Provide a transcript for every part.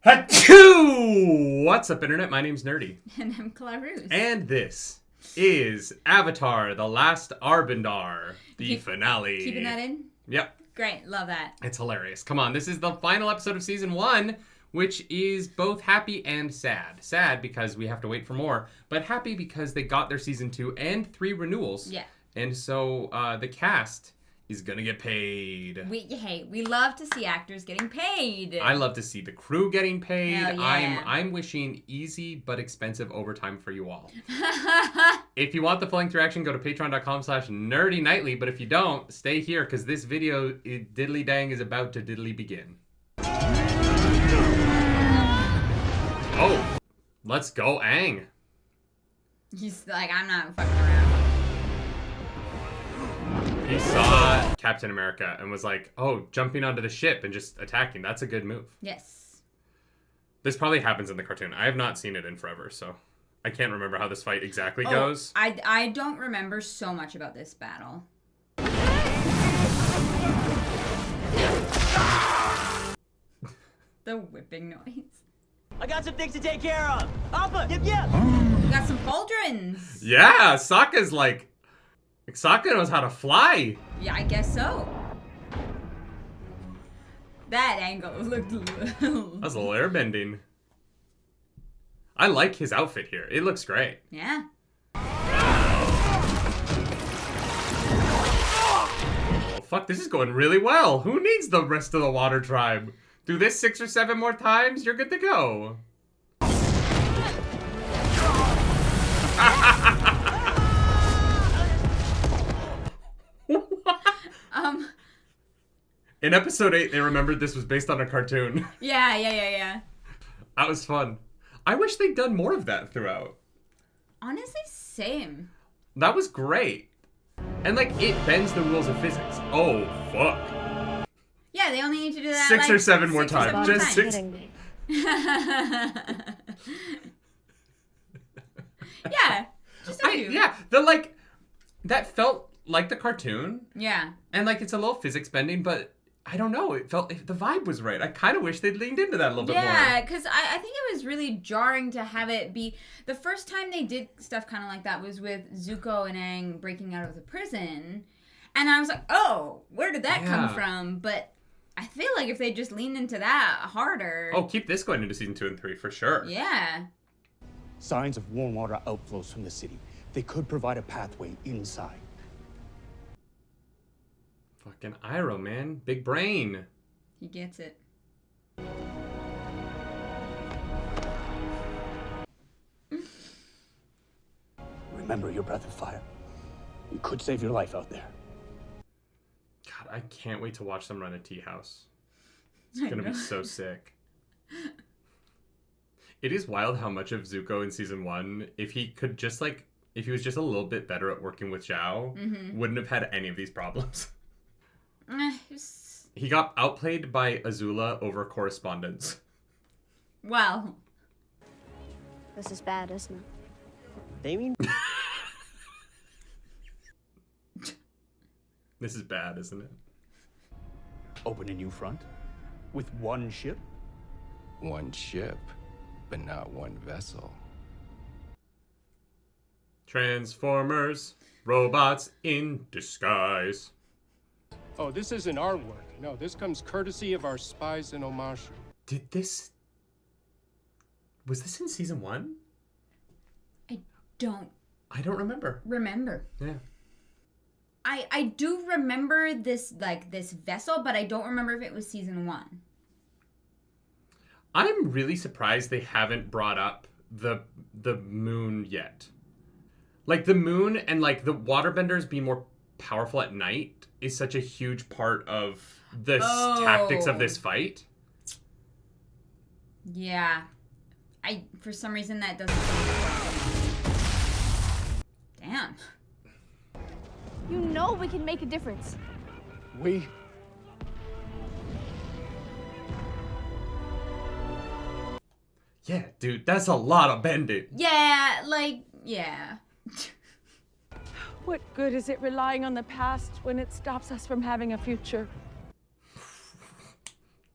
Achoo! What's up, Internet? My name's Nerdy. And I'm Clarus. And this is Avatar, The Last Airbender, the finale. Keeping that in? Yep. Great, love that. It's hilarious. Come on, this is the final episode of Season 1, which is both happy and sad. Sad because we have to wait for more, but happy because they got their Season 2 and 3 renewals. Yeah. And so the cast is gonna get paid. We love to see actors getting paid. I love to see the crew getting paid. Hell yeah. I'm wishing easy but expensive overtime for you all. If you want the full length reaction, go to patreon.com/nerdynightly. But if you don't, stay here because this video, diddly dang, is about to diddly begin. Oh, let's go, Aang. He's like, I'm not fucking around. He saw Captain America and was like, oh, jumping onto the ship and just attacking. That's a good move. Yes. This probably happens in the cartoon. I have not seen it in forever, so I can't remember how this fight exactly goes. I don't remember so much about this battle. The whipping noise. I got some things to take care of. Alpha, yip yip. We got some pauldrons. Yeah, Sokka's like, Sokka knows how to fly. Yeah, I guess so. That angle looked That's a little airbending. I like his outfit here. It looks great. Yeah. Oh, fuck, this is going really well. Who needs the rest of the water tribe? Do this 6 or 7 more times, you're good to go. In episode 8, they remembered this was based on a cartoon. Yeah. That was fun. I wish they'd done more of that throughout. Honestly, same. That was great. And, like, it bends the rules of physics. Oh, fuck. Yeah, they only need to do that 6 or 7 more times. times. Just 6. Yeah. Just a few. Yeah, that felt like the cartoon. Yeah. And, like, it's a little physics bending, but I don't know. It felt, the vibe was right. I kind of wish they'd leaned into that a little bit more. Yeah, because I think it was really jarring to have it be... The first time they did stuff kind of like that was with Zuko and Aang breaking out of the prison. And I was like, oh, where did that come from? But I feel like if they just leaned into that harder... Oh, keep this going into Season 2 and 3, for sure. Yeah. Signs of warm water outflows from the city. They could provide a pathway inside. Fucking Iroh, man. Big brain. He gets it. Remember your breath of fire. You could save your life out there. God, I can't wait to watch them run a tea house. It's gonna be so sick. It is wild how much of Zuko in Season 1, if he could just, like, if he was just a little bit better at working with Zhao, wouldn't have had any of these problems. He got outplayed by Azula over correspondence. Well. This is bad, isn't it? They mean... This is bad, isn't it? Open a new front? With one ship? One ship, but not one vessel. Transformers, robots in disguise. Oh, this isn't our work. No, this comes courtesy of our spies in Omashu. Was this in Season 1? I don't remember. Yeah. I do remember this, like, this vessel, but I don't remember if it was Season 1. I'm really surprised they haven't brought up the moon yet. Like, the moon and, like, the waterbenders being more powerful at night is such a huge part of the tactics of this fight. Yeah. For some reason, that doesn't... Damn. You know we can make a difference. Yeah, dude, that's a lot of bending. Yeah, yeah. What good is it relying on the past when it stops us from having a future?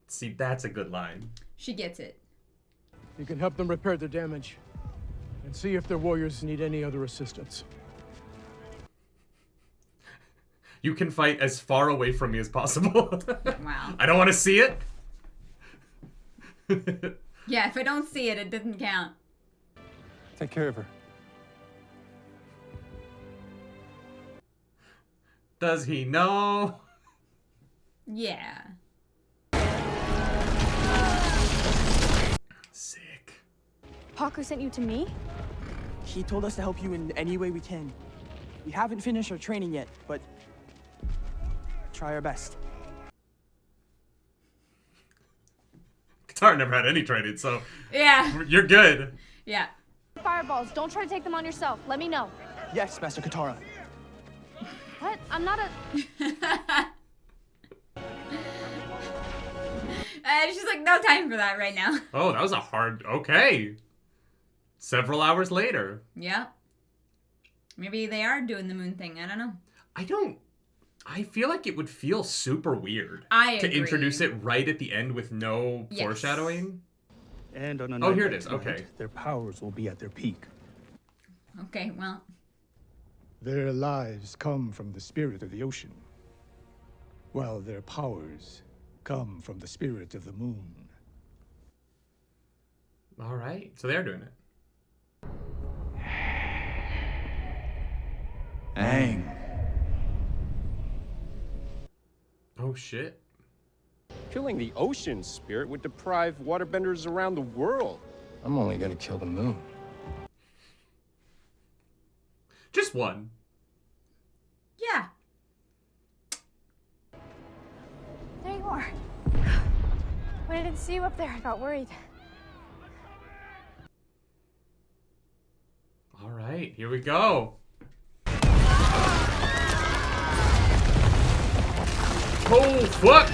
See, that's a good line. She gets it. You can help them repair their damage and see if their warriors need any other assistance. You can fight as far away from me as possible. Wow. I don't want to see it. Yeah, if I don't see it, it doesn't count. Take care of her. Does he know? Yeah. Sick. Parker sent you to me? He told us to help you in any way we can. We haven't finished our training yet, but try our best. Katara never had any training, so Yeah. you're good. Yeah. Fireballs, don't try to take them on yourself. Let me know. Yes, Master Katara. What? I'm not a... She's like, no time for that right now. Oh, that was a hard... Okay. Several hours later. Yeah. Maybe they are doing the moon thing. I don't know. I feel like it would feel super weird I to agree. introduce it right at the end with no Yes. foreshadowing. And on Oh, here it another is. night, Okay. Their powers will be at their peak. Okay, well. Their lives come from the spirit of the ocean, while their powers come from the spirit of the moon. All right. So they're doing it. Aang. Oh, shit. Killing the ocean spirit would deprive waterbenders around the world. I'm only gonna kill the moon. Just one. Yeah. There you are. When I didn't see you up there, I got worried. All right. Here we go. Oh, fuck!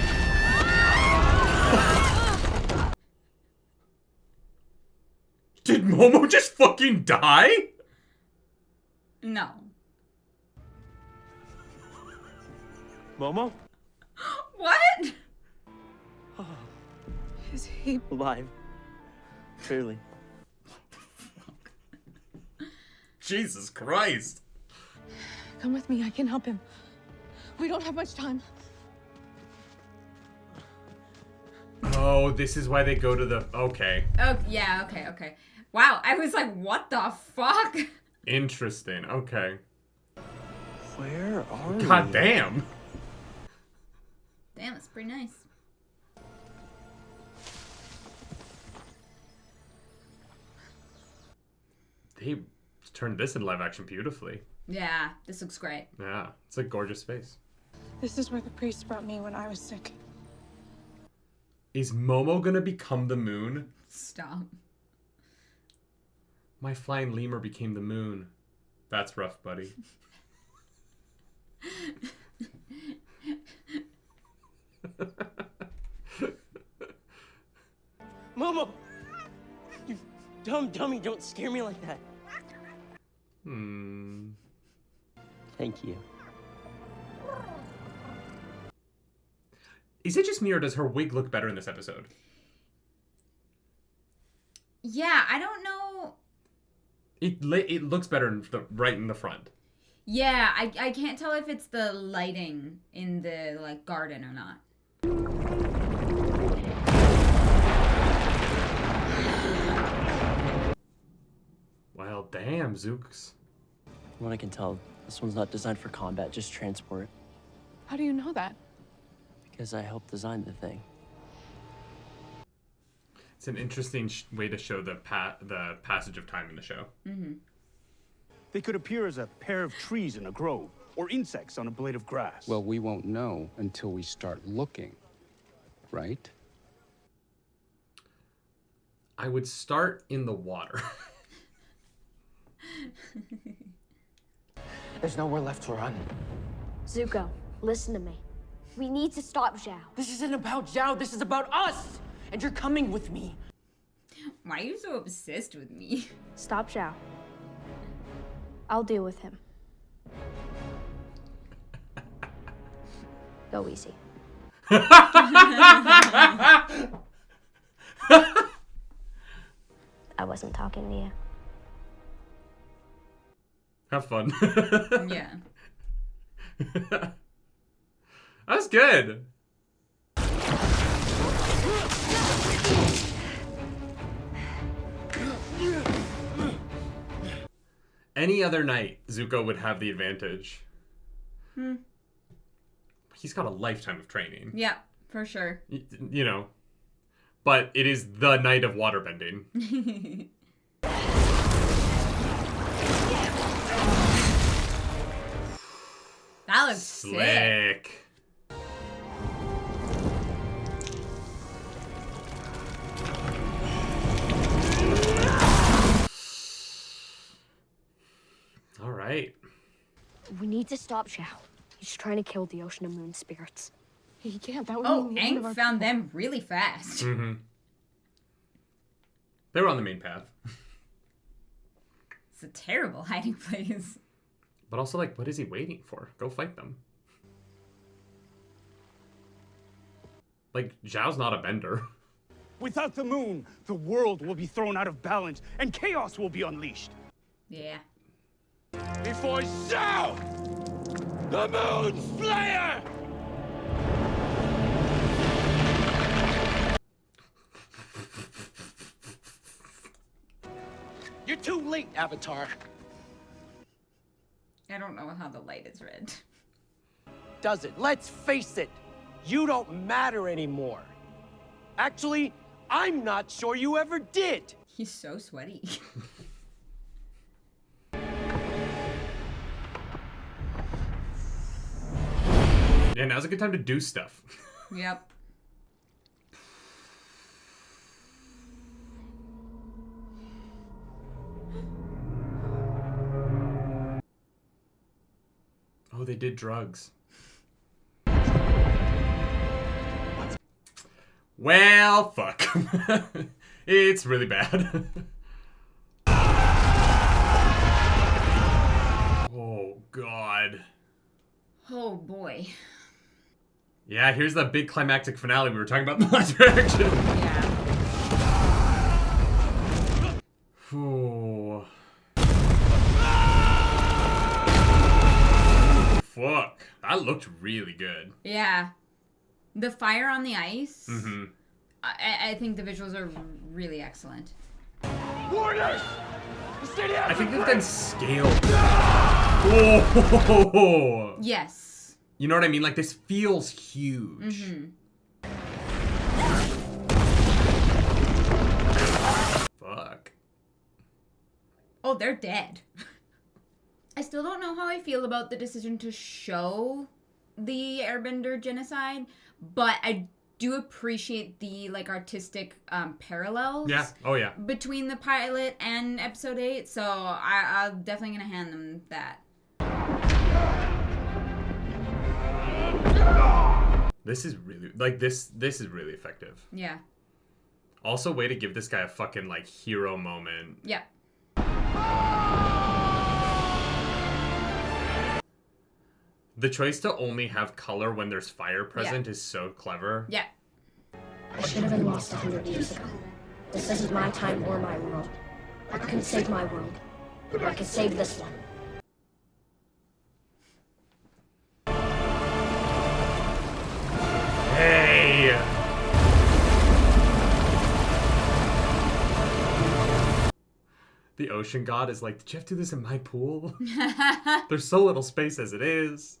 Did Momo just fucking die? No. Momo? What? Is he? Alive. Clearly. Jesus Christ. Come with me. I can help him. We don't have much time. Oh, this is why they go to the... Okay. Oh, yeah, okay. Wow, I was like, what the fuck? Interesting. Okay. Where are we? God damn. Damn, that's pretty nice. They turned this in live action beautifully. Yeah, this looks great. Yeah, it's a gorgeous space. This is where the priest brought me when I was sick. Is Momo gonna become the moon? Stop. My flying lemur became the moon. That's rough, buddy. Momo! You dumb dummy, don't scare me like that. Thank you. Is it just me or does her wig look better in this episode? Yeah, I don't know. It looks better right in the front. Yeah, I can't tell if it's the lighting in the like garden or not. Well, damn, Zooks. From what I can tell, this one's not designed for combat, just transport. How do you know that? Because I helped design the thing. It's an interesting way to show the passage of time in the show. Mm-hmm. They could appear as a pair of trees in a grove, or insects on a blade of grass. Well, we won't know until we start looking, right? I would start in the water. There's nowhere left to run. Zuko, listen to me. We need to stop Zhao. This isn't about Zhao, this is about us! And you're coming with me. Why are you so obsessed with me? Stop Zhao. I'll deal with him. Go easy. wasn't talking to you. Have fun. Yeah. That's good. Any other night, Zuko would have the advantage. He's got a lifetime of training. Yeah, for sure. You know. But it is the night of waterbending. That looks sick. Slick. All right. We need to stop Zhao. He's trying to kill the ocean and moon spirits. He can't. That would Oh, mean the end of Aang our found people. them really fast. Mm-hmm. They were on the main path. It's a terrible hiding place. But also, like, what is he waiting for? Go fight them. Like, Zhao's not a bender. Without the moon, the world will be thrown out of balance and chaos will be unleashed. Yeah. Before Zhao, the Moon Slayer! You're too late, Avatar. I don't know how the light is red. Does it? Let's face it. You don't matter anymore. Actually, I'm not sure you ever did. He's so sweaty. Yeah, now's a good time to do stuff. Yep. Oh, they did drugs. Well, fuck. It's really bad. Oh, God. Oh, boy. Yeah, here's the big climactic finale we were talking about in the last reaction. Yeah. Oh. Fuck. That looked really good. Yeah. The fire on the ice. Mm-hmm. I think the visuals are really excellent. Warriors! The city has I think been they've done scale. Oh. Yes. You know what I mean? Like, this feels huge. Mm-hmm. Fuck. Oh, they're dead. I still don't know how I feel about the decision to show the Airbender genocide, but I do appreciate the like artistic parallels. Yeah. Oh, yeah. Between the pilot and episode 8, so I'm definitely gonna hand them that. This is really like this is really effective. Yeah. Also, way to give this guy a fucking like hero moment. Yeah. The choice to only have color when there's fire present is so clever. Yeah. I should have been lost 100 years ago. This isn't my time or my world. I couldn't save my world, but I could save this one. Hey! The ocean god is like, did you have to do this in my pool? There's so little space as it is.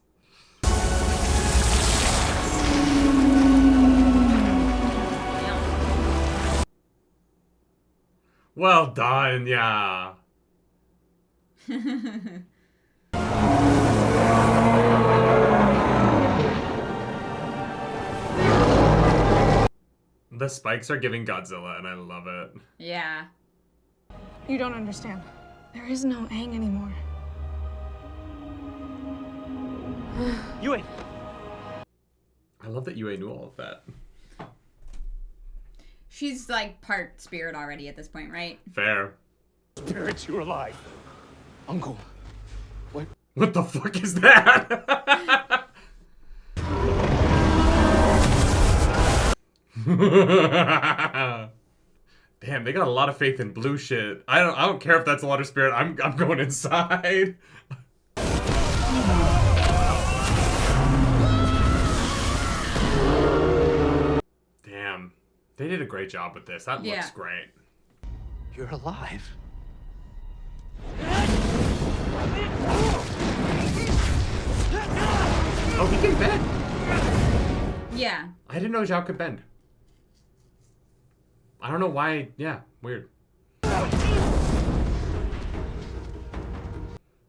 Well done, yeah. The spikes are giving Godzilla, and I love it. Yeah. You don't understand. There is no Aang anymore. Yue! I love that Yue knew all of that. She's like part spirit already at this point, right? Fair. Spirits, you're alive. Uncle, What the fuck is that? Damn, they got a lot of faith in blue shit. I don't care if that's a water spirit. I'm going inside. Damn. They did a great job with this. That looks great. You're alive. Oh, he can bend. Yeah. I didn't know Zhao could bend. I don't know why. Yeah, weird.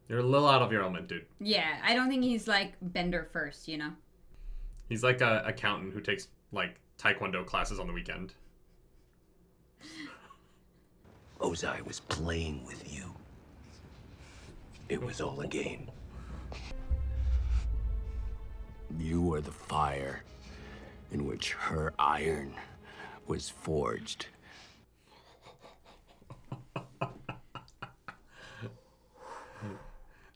You're a little out of your element, dude. Yeah, I don't think he's like Bender first, you know? He's like a accountant who takes like Taekwondo classes on the weekend. Ozai was playing with you. It was all a game. You were the fire in which her iron was forged.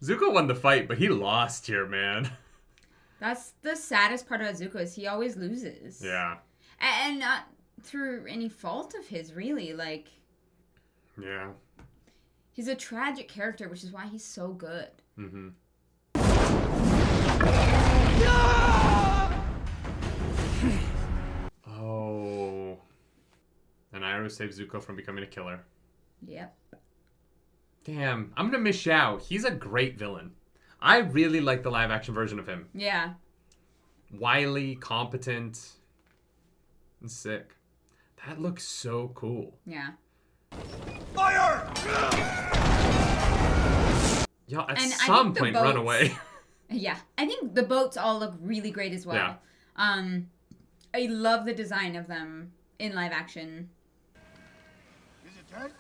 Zuko won the fight, but he lost here, man. That's the saddest part about Zuko is he always loses. Yeah. And not through any fault of his, really. Like, yeah. He's a tragic character, which is why he's so good. Mm-hmm. Oh. And Iroh saves Zuko from becoming a killer. Yep. Damn. I'm gonna miss Zhao. He's a great villain. I really like the live action version of him. Yeah. Wily, competent, and sick. That looks so cool. Yeah. Fire! Y'all, at some point, run away. Yeah. I think the boats all look really great as well. Yeah. I love the design of them in live action. Is it dead?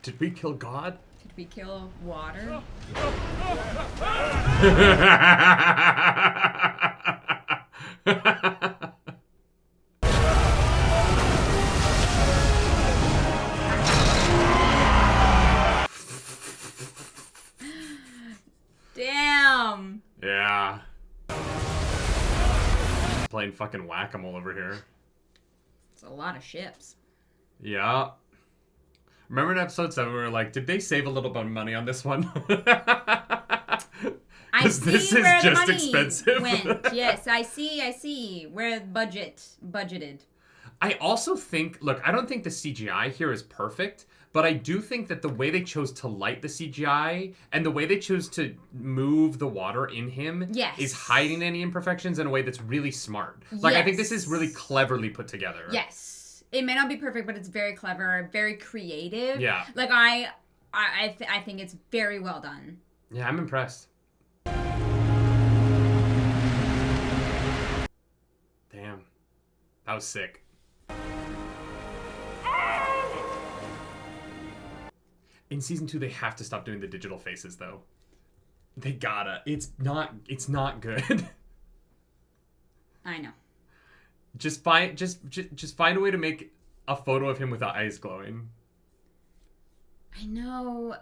Did we kill God? Did we kill water? Damn. Yeah. Playing fucking whack-a-mole over here. It's a lot of ships. Yeah. Remember in episode 7 we were like, did they save a little bit of money on this one? Because this is where just the money expensive. Went. Yes, I see where budgeted. I also think, look, I don't think the CGI here is perfect, but I do think that the way they chose to light the CGI and the way they chose to move the water in him is hiding any imperfections in a way that's really smart. Like, I think this is really cleverly put together. Yes. It may not be perfect, but it's very clever, very creative. Yeah. Like, I think it's very well done. Yeah, I'm impressed. Damn. That was sick. In season 2, they have to stop doing the digital faces, though. They gotta. It's not good. I know. Just find a way to make a photo of him with the eyes glowing. I know.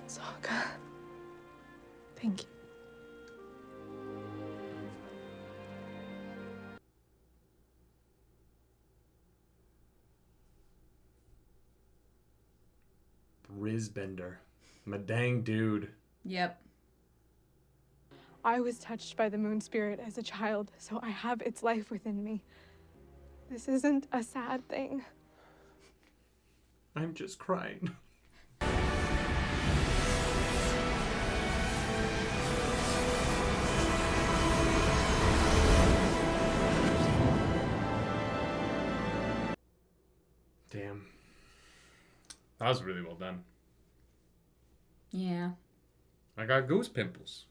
Sokka. Thank you. BRHVideo. I'm a dang dude. Yep. I was touched by the moon spirit as a child, so I have its life within me. This isn't a sad thing. I'm just crying. Damn. That was really well done. Yeah. I got goose pimples.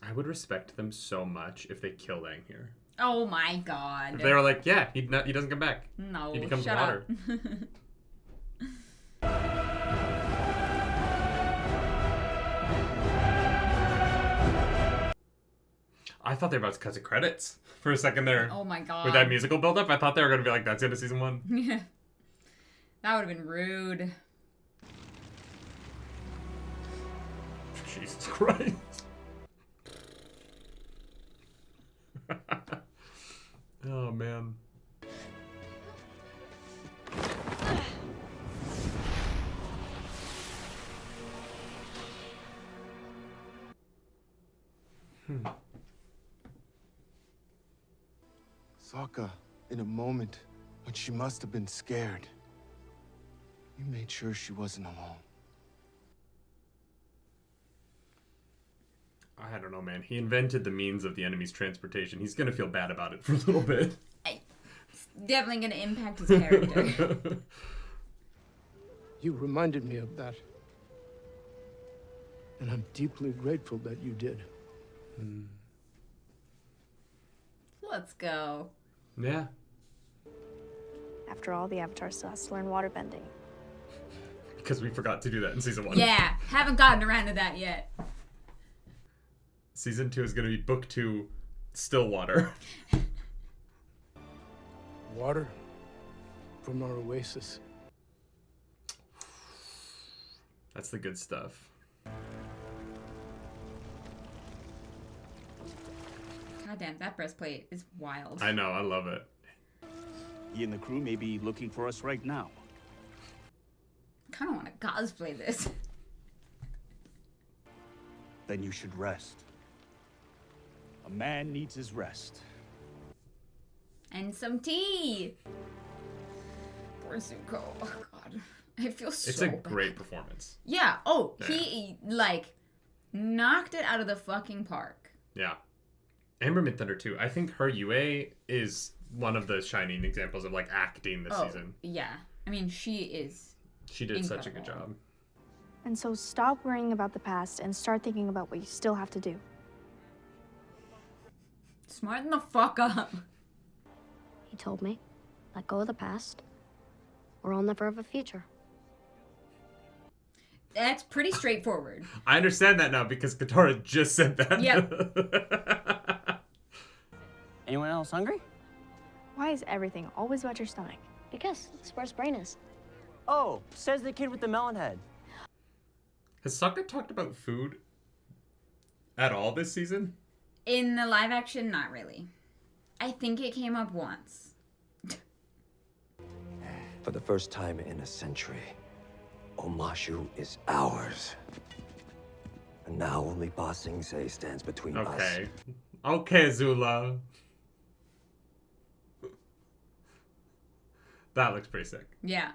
I would respect them so much if they killed Aang here. Oh my god. If they were like, yeah, he doesn't come back. No, he becomes shut water. I thought they were about to cut to credits for a second there. Oh my god. With that musical build-up, I thought they were going to be like, that's the end of season 1. Yeah. That would have been rude. Jesus Christ. Oh, man. Sokka, in a moment when she must have been scared, you made sure she wasn't alone. I don't know, man. He invented the means of the enemy's transportation. He's gonna feel bad about it for a little bit. It's definitely gonna impact his character. You reminded me of that. And I'm deeply grateful that you did. Let's go. Yeah. After all, the Avatar still has to learn waterbending. Because we forgot to do that in season 1. Yeah, haven't gotten around to that yet. Season 2 is going to be book 2, Stillwater. Water from our oasis. That's the good stuff. God damn, that breastplate is wild. I know, I love it. He and the crew may be looking for us right now. I kind of want to cosplay this. Then you should rest. A man needs his rest. And some tea. Poor Zuko. Oh, God. I feel so It's a bad. great performance. Yeah. Oh, Yeah. he, like, knocked it out of the fucking park. Yeah. Amber Midthunder, too. I think her Yue is one of the shining examples of, like, acting this season. Yeah. I mean, she is She did such a good incredible. job. And so stop worrying about the past and start thinking about what you still have to do. Smarten the fuck up. He told me, let go of the past, or I'll never have a future. That's pretty straightforward. I understand that now because Katara just said that. Yep. Anyone else hungry? Why is everything always about your stomach? Because that's where his brain is. Oh, says the kid with the melon head. Has Sokka talked about food at all this season? In the live action, not really. I think it came up once. For the first time in a century, Omashu is ours. And now only Ba Sing Se stands between us. Okay. Okay, Zula. That looks pretty sick. Yeah.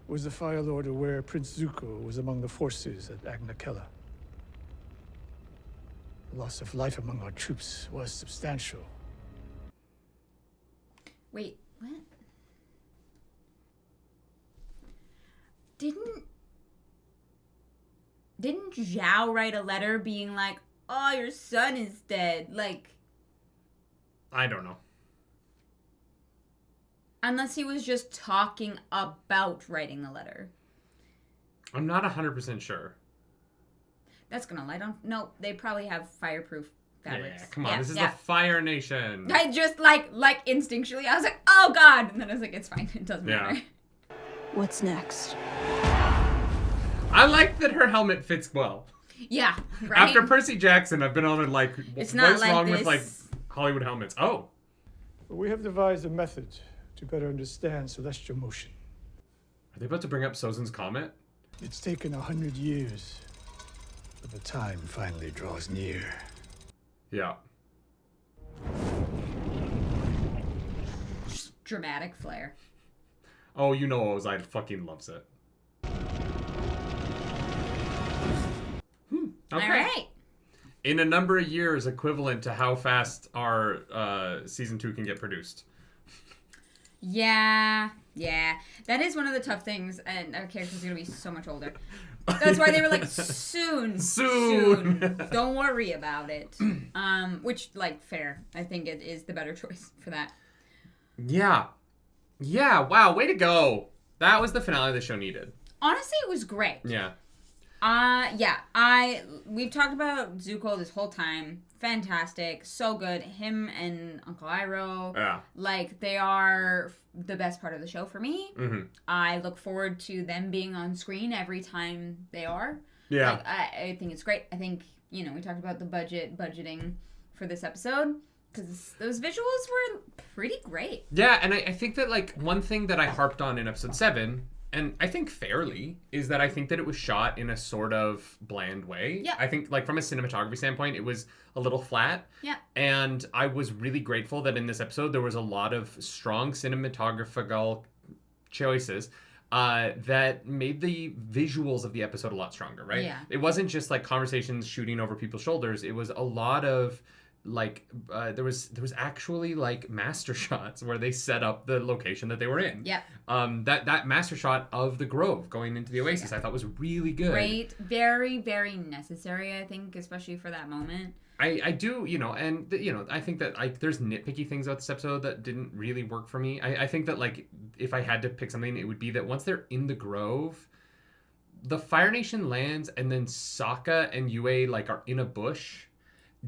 Was the Fire Lord aware Prince Zuko was among the forces at Agnakella? The loss of life among our troops was substantial. Wait, what? Didn't Zhao write a letter being like, oh, your son is dead? Like, I don't know. unless he was just talking about writing the letter. I'm not 100% sure. That's gonna light on. No, they probably have fireproof fabrics. Yeah, come on. This is the Fire Nation. I just like instinctually, I was like, oh god, and then I was like, it's fine, it doesn't matter. What's next? I like that her helmet fits well. Yeah, right. After Percy Jackson, I've been on it like, It's what's not like wrong this. with like Hollywood helmets? Oh, We have devised a method to better understand celestial motion. are they about to bring up Sozin's Comet? It's taken 100 years, but the time finally draws near. Yeah. Just dramatic flair. Oh, you know Ozai fucking loves it. Okay. All right. In a number of years, equivalent to how fast our season 2 can get produced. Yeah. That is one of the tough things, and our character's gonna be so much older. That's why they were like, soon. Don't worry about it. Which, like, fair. I think it is the better choice for that. Yeah. Wow. Way to go. That was the finale the show needed. Honestly, it was great. Yeah. We've talked about Zuko this whole time. Fantastic. So good. Him and Uncle Iroh. Yeah. Like, they are the best part of the show for me. Mm-hmm. I look forward to them being on screen every time they are. Yeah. Like, I think it's great. I think, we talked about the budgeting for this episode, because those visuals were pretty great. Yeah, and I think that, like, one thing that I harped on in episode 7, and I think fairly, is that I think that it was shot in a sort of bland way. Yeah. I think, like, from a cinematography standpoint, it was a little flat. Yeah. And I was really grateful that in this episode there was a lot of strong cinematographical choices that made the visuals of the episode a lot stronger, right? Yeah. It wasn't just, like, conversations shooting over people's shoulders. It was a lot of... like there was actually like master shots where they set up the location that they were in. Yep. That master shot of the grove going into the oasis, I thought was really good. Great. Very, very necessary, I think, especially for that moment. I do, I think that there's nitpicky things about this episode that didn't really work for me. I think that, like, if I had to pick something, it would be that once they're in the grove, the Fire Nation lands and then Sokka and Yue, like, are in a bush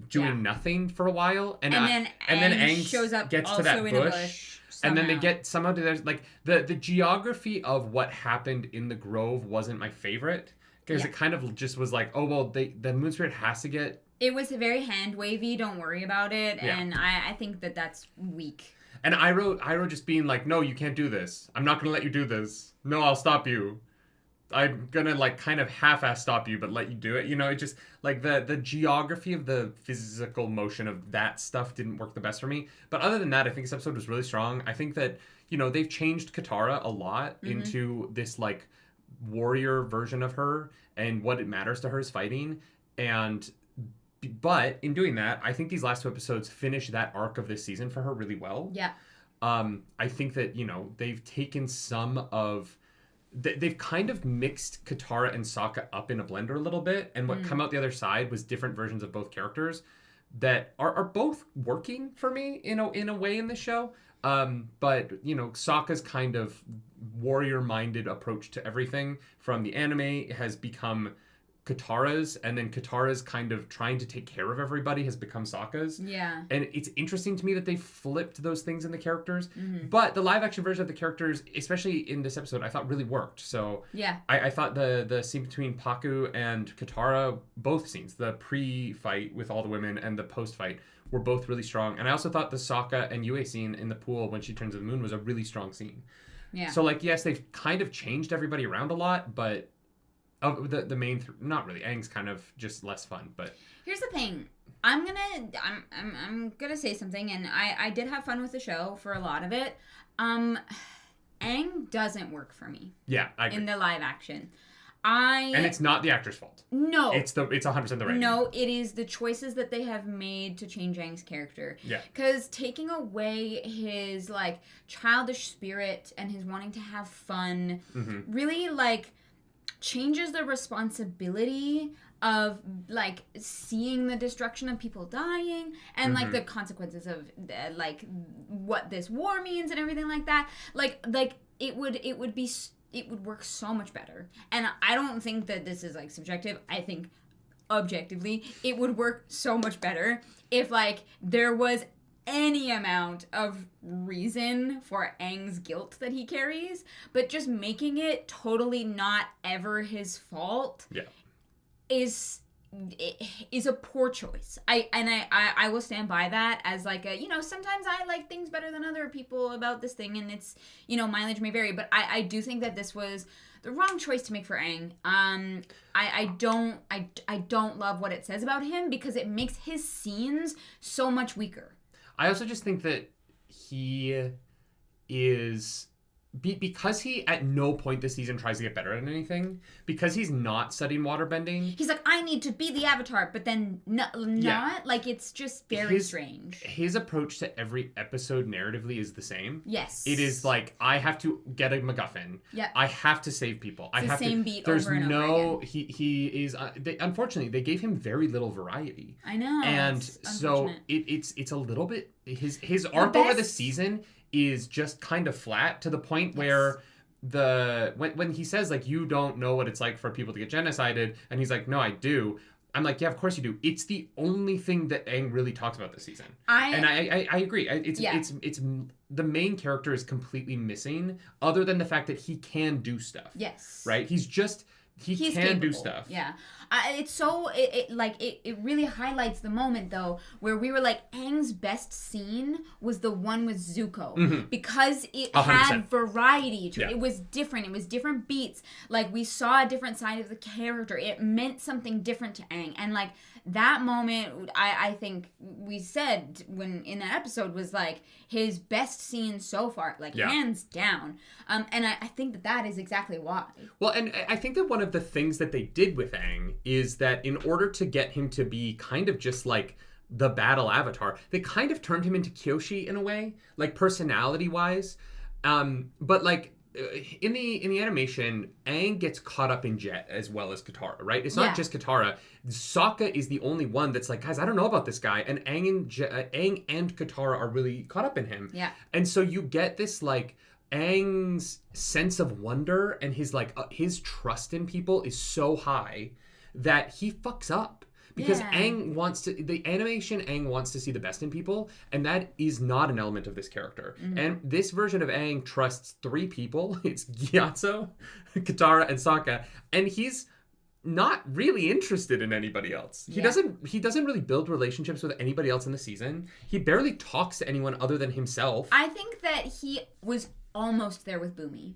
doing nothing for a while, and then Aang shows up, gets also to that in a bush and then they somehow. get somehow to there's like the geography of what happened in the grove wasn't my favorite, because it kind of just was like, oh well, the moon spirit has to get. It was very hand wavy. Don't worry about it, Yeah. and I think that's weak. And Iroh just being like, no, you can't do this. I'm not gonna let you do this. No, I'll stop you. I'm gonna, like, kind of half-ass stop you, but let you do it. It just, like, the geography of the physical motion of that stuff didn't work the best for me. But other than that, I think this episode was really strong. I think that, they've changed Katara a lot into this, like, warrior version of her, and what it matters to her is fighting. But in doing that, I think these last 2 episodes finish that arc of this season for her really well. Yeah. I think that, they've taken some of... They've kind of mixed Katara and Sokka up in a blender a little bit, and what come out the other side was different versions of both characters that are both working for me in a way in the show. But Sokka's kind of warrior-minded approach to everything from the anime has become Katara's, and then Katara's kind of trying to take care of everybody has become Sokka's. Yeah. And it's interesting to me that they flipped those things in the characters. But the live action version of the characters, especially in this episode, I thought really worked. So yeah, I thought the scene between Paku and Katara, both scenes, the pre-fight with all the women and the post-fight, were both really strong. And I also thought the Sokka and Yue scene in the pool when she turns to the moon was a really strong scene. Yeah. So, like, yes, they've kind of changed everybody around a lot, but the main not really. Aang's kind of just less fun. But here's the thing. I'm gonna say something, and I did have fun with the show for a lot of it. Aang doesn't work for me. Yeah, I agree. In the live action. And it's not the actor's fault. No. It's 100% the writing. No, it is the choices that they have made to change Aang's character. Yeah. Because taking away his, like, childish spirit and his wanting to have fun really, like, changes the responsibility of, like, seeing the destruction of people dying and like the consequences of like what this war means and everything like that. Like it would work so much better. And I don't think that this is, like, subjective. I think objectively it would work so much better if, like, there was any amount of reason for Aang's guilt that he carries, but just making it totally not ever his fault is a poor choice. I will stand by that as, like, a, sometimes I like things better than other people about this thing, and it's, mileage may vary, but I do think that this was the wrong choice to make for Aang. I don't love what it says about him because it makes his scenes so much weaker. I also just think that he is... Because he at no point this season tries to get better at anything, because he's not studying waterbending. He's like, I need to be the Avatar, but then not. Like, it's just very strange. His approach to every episode narratively is the same. Yes. It is like, I have to get a MacGuffin. Yeah. I have to save people. It's the same beat There's over and over again. He is... unfortunately, they gave him very little variety. I know. And so it's a little bit... His arc over the season is just kind of flat to the point where when he says, like, you don't know what it's like for people to get genocided, and he's like, no, I do. I'm like, yeah, of course you do. It's the only thing that Aang really talks about this season. I agree. It's the main character is completely missing, other than the fact that he can do stuff. Yes. Right? He's just He's can capable. do stuff. Yeah. It's so it really highlights the moment though where we were like, Aang's best scene was the one with Zuko because it 100%. had variety to it. Yeah. It was different. It was different beats. Like we saw a different side of the character. It meant something different to Aang, and like that moment, I think we said when in that episode was like his best scene so far, like hands down. And I think that is exactly why. Well, and I think that one of the things that they did with Aang is that in order to get him to be kind of just like the battle avatar, they kind of turned him into Kyoshi in a way, like personality-wise. But like in the animation, Aang gets caught up in Jet as well as Katara, right? It's not just Katara. Sokka is the only one that's like, guys, I don't know about this guy, and Aang and Katara are really caught up in him. Yeah. And so you get this like Aang's sense of wonder and his like his trust in people is so high that he fucks up. Because Aang wants to, the animation, Aang wants to see the best in people, and that is not an element of this character. And this version of Aang trusts 3 people. It's Gyatso, Katara, and Sokka, and he's not really interested in anybody else. He doesn't really build relationships with anybody else in the season. He barely talks to anyone other than himself. I think that he was almost there with Boomy.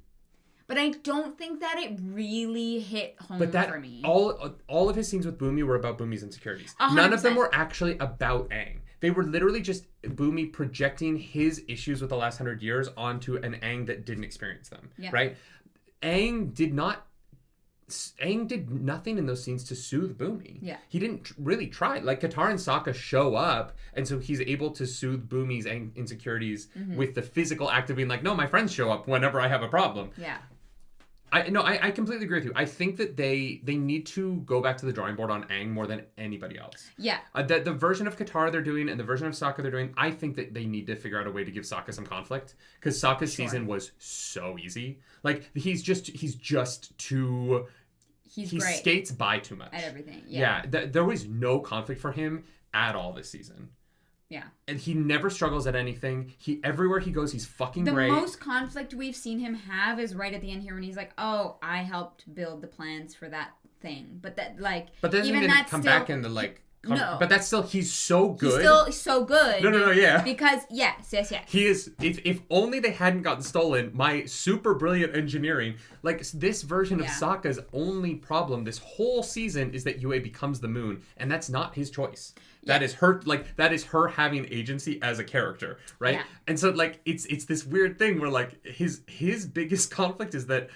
But I don't think that it really hit home for me. All of his scenes with Boomy were about Boomy's insecurities. 100%. None of them were actually about Aang. They were literally just Boomy projecting his issues with the last 100 years onto an Aang that didn't experience them. Yeah. Right? Aang did nothing in those scenes to soothe Boomy. Yeah. He didn't really try. Like, Katara and Sokka show up, and so he's able to soothe Boomy's insecurities with the physical act of being like, no, my friends show up whenever I have a problem. Yeah. I completely agree with you. I think that they need to go back to the drawing board on Aang more than anybody else. Yeah. The version of Katara they're doing and the version of Sokka they're doing, I think that they need to figure out a way to give Sokka some conflict. Because Sokka's season was so easy. Like, he's just too... He great. Skates by too much. At everything, yeah. There was no conflict for him at all this season. Yeah. And he never struggles at anything. Everywhere he goes, he's fucking great. The most conflict we've seen him have is right at the end here when he's like, oh, I helped build the plans for that thing. But that, like... But doesn't even come back in the, like... No. But that's still... He's so good. He's still so good. No, yeah. Because, yes. He is... If only they hadn't gotten stolen, my super brilliant engineering... Like, this version of Sokka's only problem this whole season is that Yue becomes the moon. And that's not his choice. That is her, like, that is her having agency as a character, right? Yeah. And so, like, it's this weird thing where, like, his biggest conflict is that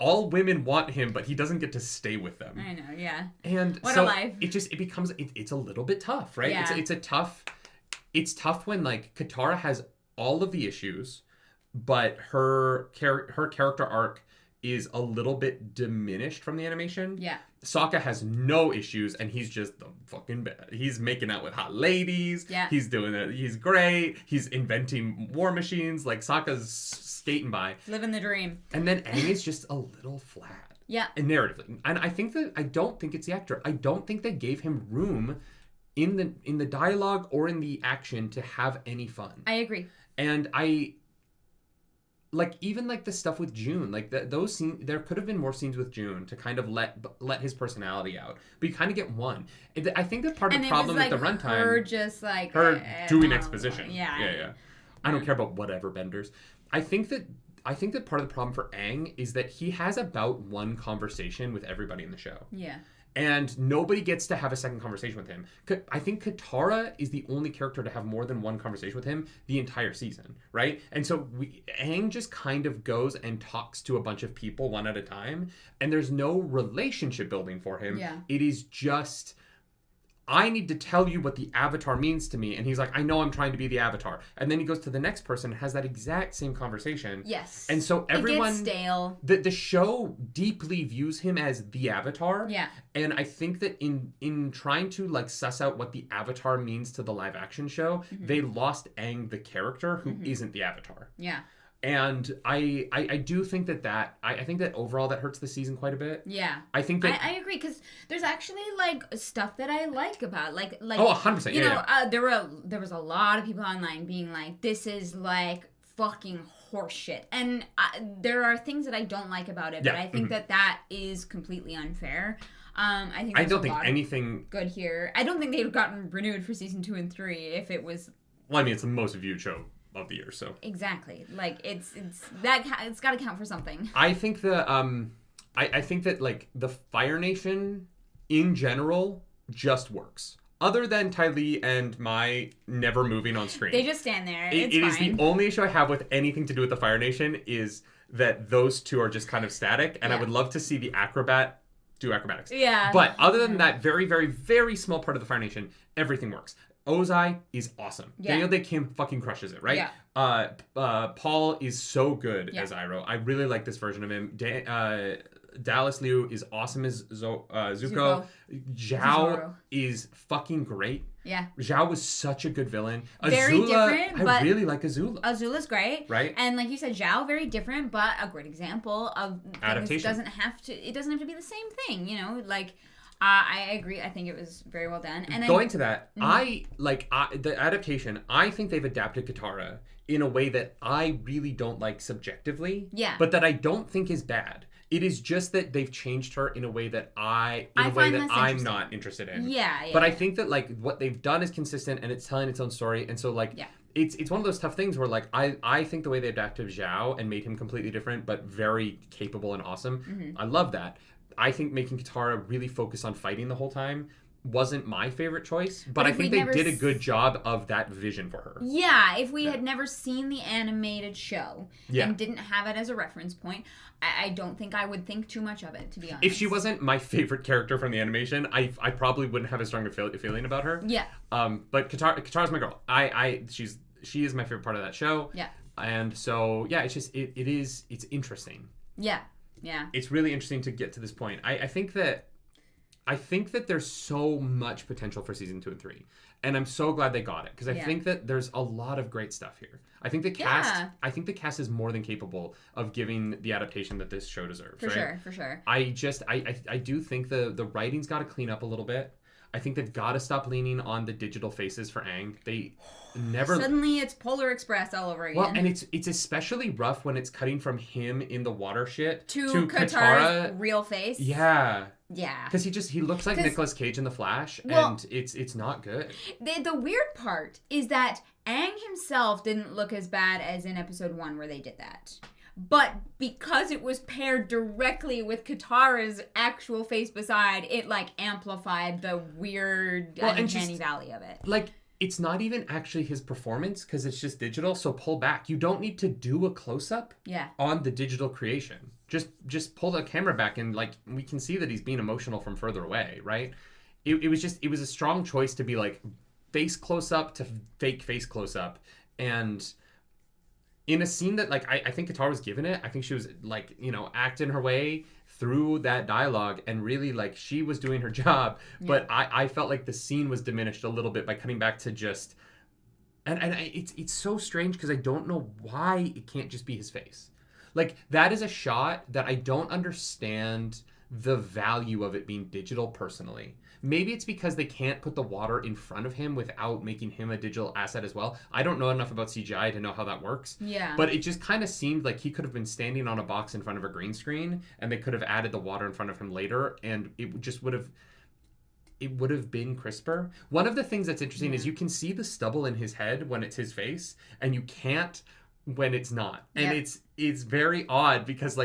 all women want him, but he doesn't get to stay with them. I know, yeah. And what so a life. it becomes it's a little bit tough, right? Yeah. It's tough when, like, Katara has all of the issues, but her character arc is a little bit diminished from the animation. Yeah. Sokka has no issues, and he's just the fucking bad. He's making out with hot ladies. Yeah. He's doing it. He's great. He's inventing war machines. Like, Sokka's skating by. Living the dream. And then Aang is just a little flat. Yeah. And narratively. And I don't think it's the actor. I don't think they gave him room in the dialogue or in the action to have any fun. I agree. And like, even like the stuff with June, like those scenes, there could have been more scenes with June to kind of let his personality out, but you kind of get one. I think that part of the problem with the runtime, her just like her doing exposition. Yeah. I don't care about whatever benders. I think that part of the problem for Aang is that he has about one conversation with everybody in the show. Yeah. And nobody gets to have a second conversation with him. I think Katara is the only character to have more than one conversation with him the entire season, right? And so Aang just kind of goes and talks to a bunch of people one at a time, and there's no relationship building for him. Yeah. It is just... I need to tell you what the Avatar means to me. And he's like, I know I'm trying to be the Avatar. And then he goes to the next person and has that exact same conversation. Yes. And so everyone... It gets stale. The show deeply views him as the Avatar. Yeah. And I think that in trying to, like, suss out what the Avatar means to the live action show, they lost Aang the character who isn't the Avatar. Yeah. And I do think that I think that overall that hurts the season quite a bit. Yeah. I think that... I agree, because there's actually, like, stuff that I like about, like oh, 100%, you know, there was a lot of people online being like, this is, like, fucking horse shit. And there are things that I don't like about it, but I think that is completely unfair. I don't think anything good here. I don't think they'd have gotten renewed for season 2 and 3 if it was. Well, I mean, it's the most viewed show of the year, so exactly. Like it's got to count for something. I think I think that like the Fire Nation in general just works. Other than Ty Lee and Mai never moving on screen, they just stand there. It is the only issue I have with anything to do with the Fire Nation is that those two are just kind of static, and I would love to see the acrobat do acrobatics. Yeah. But other than that very, very, very small part of the Fire Nation, everything works. Ozai is awesome. Yeah. Daniel Day Kim fucking crushes it, right? Yeah. Paul is so good as Iroh. I really like this version of him. Dallas Liu is awesome as Zuko. Zhao is fucking great. Yeah. Zhao was such a good villain. Very Azula, different, but I really like Azula. Azula's great. Right. And like you said, Zhao, very different, but a great example of Adaptation. It doesn't have to be the same thing, you know? Like, I agree. I think it was very well done. And going to that, the adaptation, I think they've adapted Katara in a way that I really don't like subjectively. Yeah. But that I don't think is bad. It is just that they've changed her in a way that I'm not interested in. Yeah. But I think that like what they've done is consistent and it's telling its own story. And so like it's one of those tough things where like I think the way they adapted Zhao and made him completely different but very capable and awesome. I love that. I think making Katara really focus on fighting the whole time wasn't my favorite choice, but I think they did a good job of that vision for her. Yeah, if we had never seen the animated show and didn't have it as a reference point, I don't think I would think too much of it, to be honest. If she wasn't my favorite character from the animation, I probably wouldn't have a stronger feeling about her. Yeah. But Katara's my girl. She is my favorite part of that show. Yeah. And so it's interesting. Yeah. Yeah. It's really interesting to get to this point. I think that there's so much potential for season 2 and 3. And I'm so glad they got it. Because I think that there's a lot of great stuff here. I think the cast is more than capable of giving the adaptation that this show deserves. For sure. I do think the writing's got to clean up a little bit. I think they've got to stop leaning on the digital faces for Aang. They never... Suddenly it's Polar Express all over again. Well, and it's especially rough when it's cutting from him in the water shit to Katara's real face. Yeah. Yeah. Because he looks like Nicolas Cage in The Flash, and it's not good. The weird part is that Aang himself didn't look as bad as in episode 1 where they did that. But because it was paired directly with Katara's actual face beside, it like amplified the weird uncanny valley of it. Like, it's not even actually his performance because it's just digital, so pull back. You don't need to do a close-up on the digital creation. Just pull the camera back and like we can see that he's being emotional from further away, right? It was a strong choice to be like face close-up to fake face close-up. And in a scene that, like, I think Katara was given it. I think she was, like, you know, acting her way through that dialogue. And really, like, she was doing her job. Yeah. But I felt like the scene was diminished a little bit by cutting back to just... And it's so strange because I don't know why it can't just be his face. Like, that is a shot that I don't understand the value of it being digital personally. Maybe it's because they can't put the water in front of him without making him a digital asset as well. I don't know enough about CGI to know how that works. Yeah. But it just kind of seemed like he could have been standing on a box in front of a green screen and they could have added the water in front of him later and it just would have been crisper. One of the things that's interesting is you can see the stubble in his head when it's his face and you can't when it's not. And it's very odd because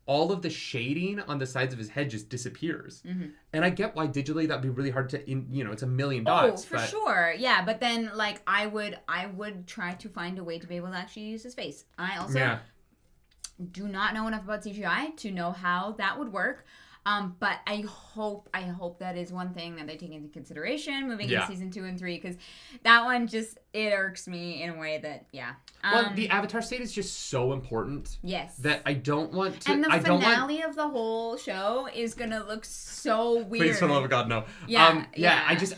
all of the shading on the sides of his head just disappears. Mm-hmm. And I get why digitally that'd be really hard to, it's a million dots. Oh, for sure. Yeah, but then like I would try to find a way to be able to actually use his face. I also do not know enough about CGI to know how that would work. But I hope that is one thing that they take into consideration moving into season 2 and 3 because that one it irks me in a way that well, the Avatar state is just so important. Yes. That I don't want to. And the finale of the whole show is gonna look so weird. Please, for the love of God, no. Yeah.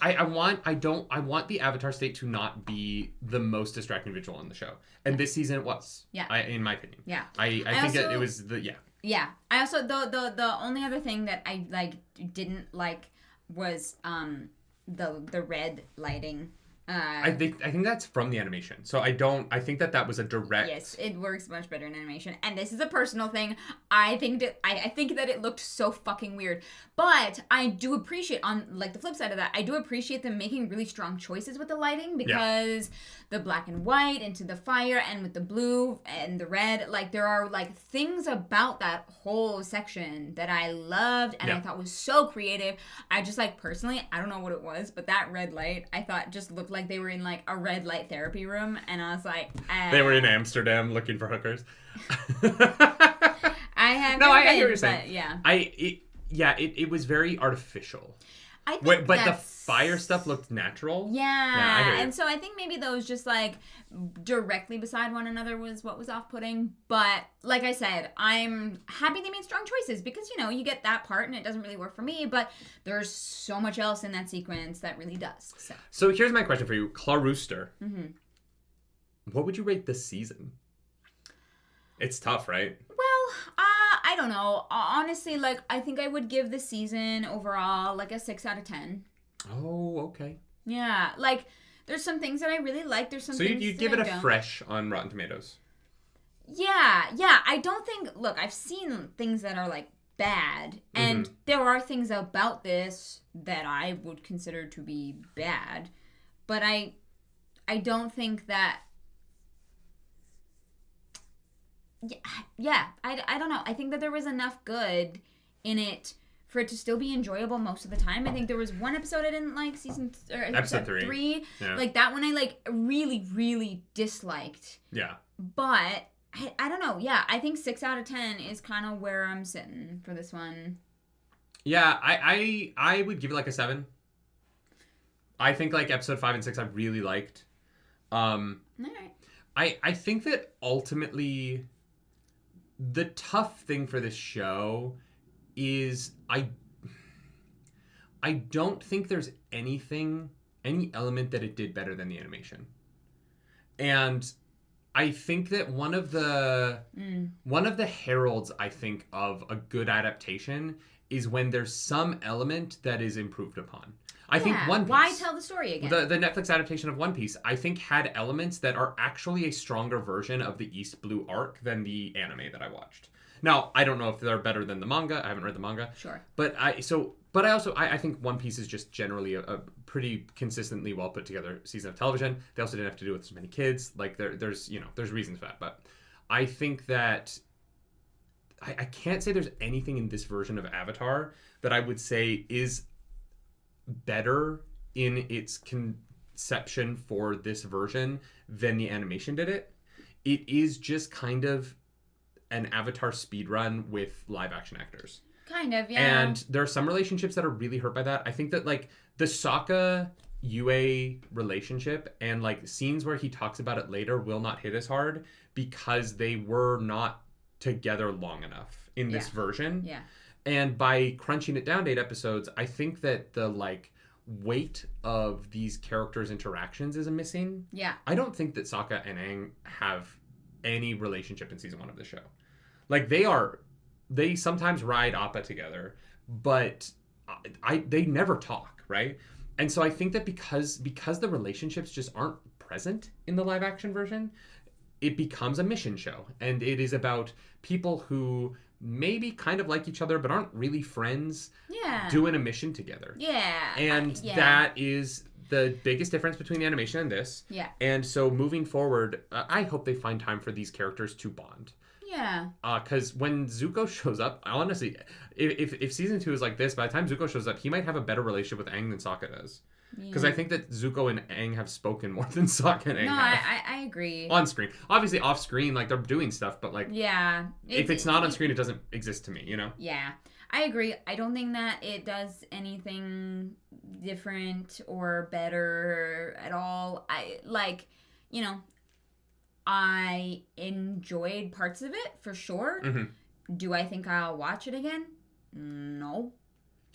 I want the Avatar state to not be the most distracting visual in the show, and this season it was. Yeah. In my opinion. Yeah. I think it was the Yeah. I also the only other thing that I didn't like was the red lighting I think that's from the animation. So I think that was a direct. Yes, it works much better in animation. And this is a personal thing. I think that it looked so fucking weird. But I do appreciate, on like the flip side of that, I do appreciate them making really strong choices with the lighting, because the black and white into the fire and with the blue and the red, like there are like things about that whole section that I loved and I thought was so creative. I just like personally, I don't know what it was, but that red light I thought just looked like they were in like a red light therapy room, and I was like, they were in Amsterdam looking for hookers. I have no, I been, hear what you're saying. Yeah, it was very artificial. I think but the fire stuff looked natural. Yeah, I hear you. and so I think maybe those just like directly beside one another was what was off-putting. But like I said, I'm happy they made strong choices, because you know you get that part and it doesn't really work for me, but there's so much else in that sequence that really does. So here's my question for you, Claw Rooster. Mm-hmm. What would you rate this season? It's tough, right? Well, I don't know. Honestly, like, I think I would give the season overall, like, a 6 out of 10. Oh, okay. Yeah, like, there's some things that I really like. There's some things So you'd give it a fresh on Rotten Tomatoes? Yeah. I don't think... Look, I've seen things that are, like, bad. And there are things about this that I would consider to be bad. But I don't think that... Yeah, I don't know. I think that there was enough good in it for it to still be enjoyable most of the time. I think there was one episode I didn't like, episode 3. Yeah. Like that one I like really, really disliked. Yeah. But I don't know. Yeah, I think 6 out of 10 is kind of where I'm sitting for this one. Yeah, I would give it like a 7. I think like episode 5 and 6 I really liked. All right. I think that ultimately the tough thing for this show is I don't think there's any element that it did better than the animation. And I think that one of the heralds, I think, of a good adaptation is when there's some element that is improved upon. I think One Piece... Why tell the story again? The Netflix adaptation of One Piece, I think, had elements that are actually a stronger version of the East Blue arc than the anime that I watched. Now, I don't know if they're better than the manga. I haven't read the manga. Sure. But I think One Piece is just generally a pretty consistently well put together season of television. They also didn't have to do with so many kids. Like there's reasons for that. But I think that I can't say there's anything in this version of Avatar that I would say is better in its conception for this version than the animation did it. It is just kind of an Avatar speedrun with live action actors. Kind of, yeah. And there are some relationships that are really hurt by that. I think that like the Sokka Yue relationship and like scenes where he talks about it later will not hit as hard because they were not together long enough in this version. Yeah. And by crunching it down to 8 episodes, I think that the like weight of these characters' interactions is missing. Yeah. I don't think that Sokka and Aang have any relationship in season 1 of the show. Like they sometimes ride Appa together, but they never talk, right? And so I think that because the relationships just aren't present in the live action version, it becomes a mission show. And it is about people who maybe kind of like each other but aren't really friends doing a mission together. Yeah. And that is the biggest difference between the animation and this. Yeah. And so moving forward, I hope they find time for these characters to bond. Yeah. Because when Zuko shows up, honestly, if season 2 is like this, by the time Zuko shows up, he might have a better relationship with Aang than Sokka does. Because I think that Zuko and Aang have spoken more than Sokka and Aang have. I agree. On screen. Obviously, off screen, like, they're doing stuff, but, like... Yeah. If it's not on screen, it doesn't exist to me, you know? Yeah. I agree. I don't think that it does anything different or better at all. I enjoyed parts of it, for sure. Mm-hmm. Do I think I'll watch it again? No.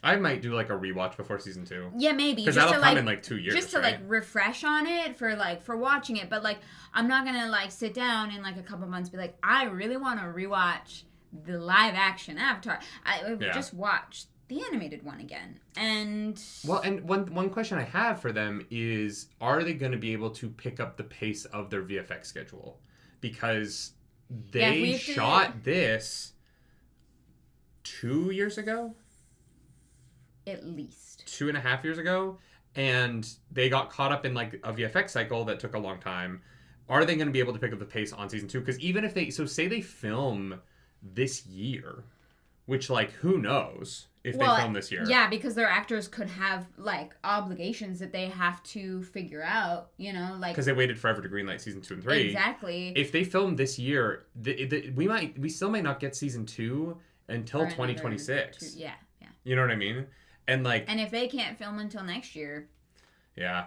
I might do like a rewatch before season 2. Yeah, maybe. Because that'll come in like 2 years. Just to like refresh on it for watching it. But like, I'm not gonna like sit down in like a couple months and be like, I really want to rewatch the live action Avatar. I just watched the animated one again. And well, and one question I have for them is, are they going to be able to pick up the pace of their VFX schedule? Because they shot this 2 years ago? At least. 2.5 years ago? And they got caught up in like a VFX cycle that took a long time. Are they going to be able to pick up the pace on season 2? Because even if they, so say they film this year, which like who knows if they film this year? Yeah, because their actors could have like obligations that they have to figure out, you know, like because they waited forever to greenlight season 2 and 3. Exactly. If they film this year, we still might not get season 2 until 2026. Yeah. You know what I mean? And like, and if they can't film until next year, yeah,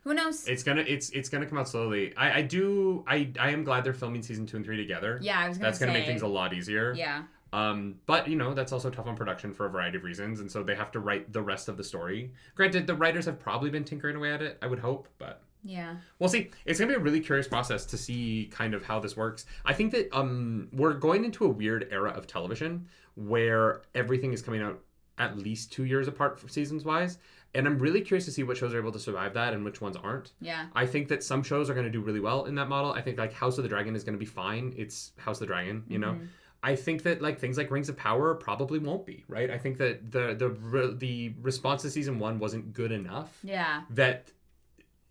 who knows? It's gonna come out slowly. I am glad they're filming season 2 and 3 together. Yeah, I was gonna say. That's gonna make things a lot easier. Yeah. But you know, that's also tough on production for a variety of reasons, and so they have to write the rest of the story. Granted, the writers have probably been tinkering away at it, I would hope, but yeah, we'll see. It's gonna be a really curious process to see kind of how this works. I think that we're going into a weird era of television where everything is coming out at least 2 years apart for seasons wise. And I'm really curious to see what shows are able to survive that and which ones aren't. Yeah. I think that some shows are going to do really well in that model. I think like House of the Dragon is going to be fine. It's House of the Dragon, you know. I think that like things like Rings of Power probably won't be, right? I think that the response to season 1 wasn't good enough. Yeah. That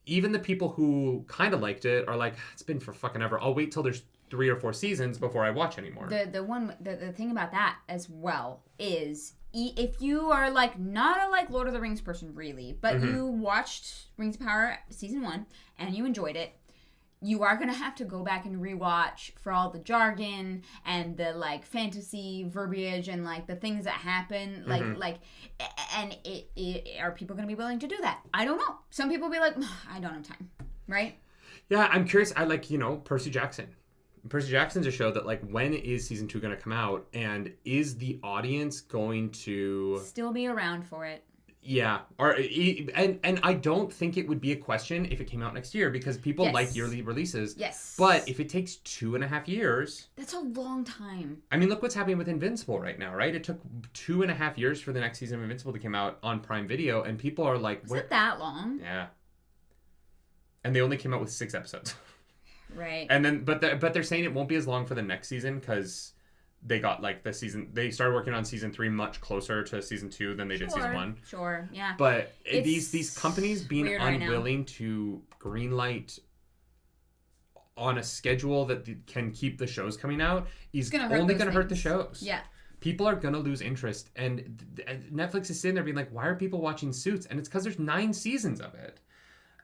even the people who kind of liked it are like, it's been for fucking ever. I'll wait till there's 3 or 4 seasons before I watch anymore. The thing about that as well is, if you are like not a like Lord of the Rings person really, but you watched Rings of Power season 1 and you enjoyed it, you are gonna have to go back and rewatch for all the jargon and the like fantasy verbiage and like the things that happen, and are people gonna be willing to do that? I don't know. Some people will be like, I don't have time, right? Yeah, I'm curious. I like, you know, Percy Jackson. Percy Jackson's a show that, like, when is season 2 going to come out? And is the audience going to still be around for it? Yeah. And I don't think it would be a question if it came out next year, because people like yearly releases. Yes. But if it takes 2.5 years... That's a long time. I mean, look what's happening with Invincible right now, right? It took 2.5 years for the next season of Invincible to come out on Prime Video, and people are like... Was it that long? Yeah. And they only came out with 6 episodes. Right. And then, but they're saying it won't be as long for the next season because they got like the season. They started working on season 3 much closer to season 2 than they did season 1. Sure. Yeah. But these companies being unwilling right to greenlight on a schedule that can keep the shows coming out is only going to hurt the shows. Yeah. People are going to lose interest, and Netflix is sitting there being like, "Why are people watching Suits?" And it's because there's 9 seasons of it,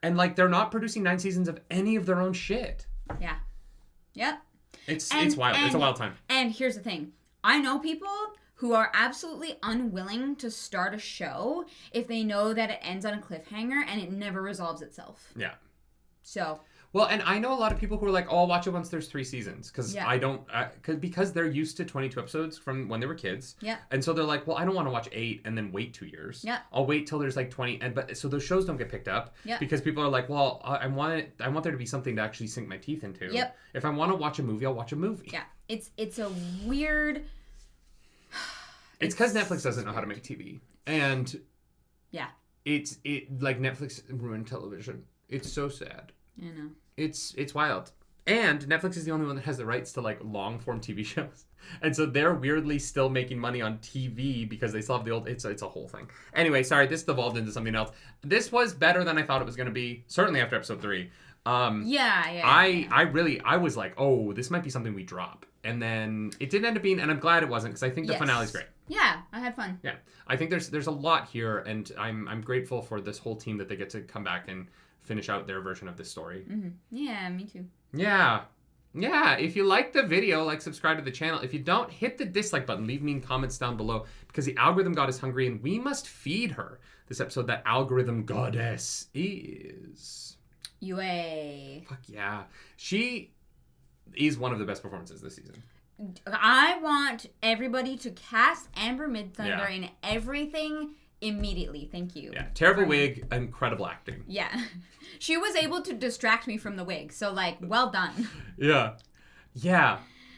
and like they're not producing 9 seasons of any of their own shit. Yeah. Yep. It's wild. It's a wild time. And here's the thing. I know people who are absolutely unwilling to start a show if they know that it ends on a cliffhanger and it never resolves itself. Yeah. So. Well, and I know a lot of people who are like, "Oh, I'll watch it once there's 3 seasons," because I don't, because they're used to 22 episodes from when they were kids. Yeah. And so they're like, "Well, I don't want to watch 8 and then wait 2 years. Yeah. I'll wait till there's like 20." But so those shows don't get picked up. Yeah. Because people are like, "Well, I want there to be something to actually sink my teeth into. Yep. If I want to watch a movie, I'll watch a movie." Yeah. It's a weird. It's because Netflix doesn't know how to make TV, and yeah, it like Netflix ruined television. It's so sad. I know. It's wild. And Netflix is the only one that has the rights to like long form TV shows. And so they're weirdly still making money on TV because they still have the old, it's a whole thing. Anyway, sorry, this devolved into something else. This was better than I thought it was going to be, certainly after episode 3. I was like, oh, this might be something we drop. And then it didn't end up being, and I'm glad it wasn't, because I think the finale's great. Yeah, I had fun. Yeah. I think there's a lot here, and I'm grateful for this whole team that they get to come back and finish out their version of this story. Mm-hmm. Yeah, me too. Yeah. If you like the video, like, subscribe to the channel. If you don't, hit the dislike button. Leave me comments down below, because the algorithm god is hungry and we must feed her. This episode, that algorithm goddess is... Yue. Fuck yeah. She is one of the best performances this season. I want everybody to cast Amber Midthunder in everything immediately. Thank you. Yeah. Terrible wig, incredible acting. Yeah. She was able to distract me from the wig. So, like, well done. Yeah.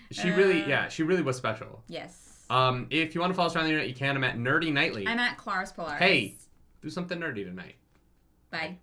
She really was special. Yes. If you want to follow us around the internet, you can. I'm at Nerdy Nightly. I'm at Claris Polaris. Hey, do something nerdy tonight. Bye.